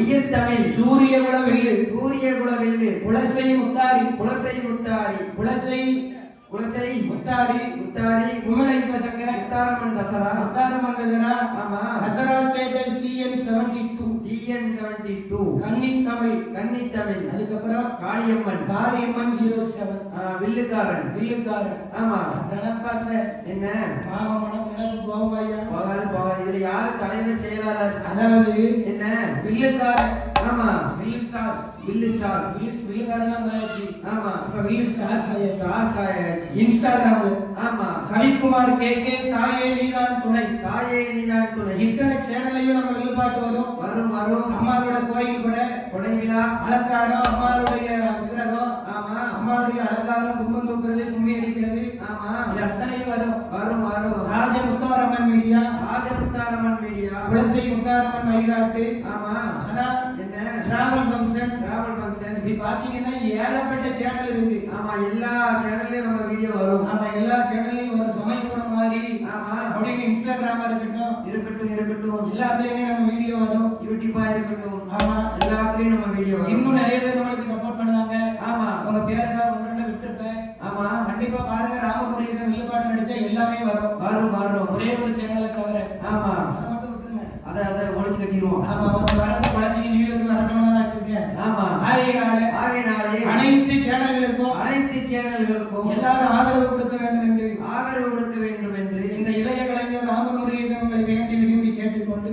உயிர்த்தமிழ் சூரியகுல வில்லு சூரியகுல வில்லு குலசை முத்தாரி குலசை முத்தாரி குமலை பசங்க முத்தாரம்மன் தசரா ஆமா தசரா ஸ்டேட்டஸ் TN72 கன்னித்தமிழ் அதுக்கப்புறம் காளியம்மன் 07 வில்லுக்காரன் ஆமா தனப்பாத்த என்ன மாமனம் எனக்கு போவாயா போகாது இதுல யாரு தலைவர் செயலாளர் அதாவது என்ன வில்லுக்காரன் ஆமா வில்லு ஸ்டார்ஸ் வில்லுக்காரன் ஆயாச்சு ஆமா இப்ப வில்லு ஸ்டார்ஸ் ஆயாச்சு இன்ஸ்டாகிராம்ல ஆமா கவிக்குமார் KK தாயே நீதான் துணை இத்தனை சேனலையும் நம்ம வெளிப்பாட்டு வரும் அம்மாவோட கோயில் கூட கொடை விழா அலங்காரம் அம்மாவுடைய விக்கிரகம் ஆமா அம்மாவுடைய அலங்காரம் கும்பம் தூக்குறது கும்மி அடிக்கிறது ஆமா இது அத்தனையும் வரும் ராஜமுத்தாரம்மன் மீடியா குலசை முத்தாரம்மன் வழிகாட்டு ஆமா என்ன டிராவல் ஃபங்க்ஷன் இப்படி பாத்தீங்கன்னா ஏகப்பட்ட சேனல் இருக்கு ஆமா எல்லா சேனல்லயும் நம்ம வீடியோ வரும் ஆமா எல்லா சேனல்லையும் வரும் சமயபுரம் மாதிரி ஆமா அப்படின்னு இன்ஸ்டாகிராமா இருக்கட்டும் எல்லாத்துலயுமே நம்ம வீடியோ வரும் யூடியூபா இருக்கட்டும் ஆமா எல்லாத்துலயும் நம்ம வீடியோ வரும் இன்னும் நிறைய பேர் நம்மளுக்கு சப்போர்ட் பண்ணுவாங்க ஆமா உங்க பேருக்கா ஒன்று விட்டுருப்பேன் ஆமா கண்டிப்பா பாருங்க ராமமுருகேசன் வில்லுப்பாட்டு நடிச்சா எல்லாமே வரும் ஒரே ஒரு சேனலை தவிர ஆமா அதை மட்டும் விட்டுருங்க அதை ஒழிச்சு கட்டிடுவோம் ஆமா வரணும் பழசி நியூ இயர்க்கு வரணும்னு வச்சிருக்கேன் ஆமா ஆகையினாலே அனைத்து சேனல்களுக்கும் எல்லாரும் ஆதரவு கொடுக்க வேண்டும் என்று இந்த இளைய கலைஞர் ராமமுருகேசன் உங்களை வேண்டி விரும்பி கேட்டுக்கொண்டு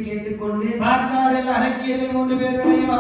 கேட்டுக்கொண்டு பார்த்தாரில் அரக்கியதில் 3 பேர்களையும்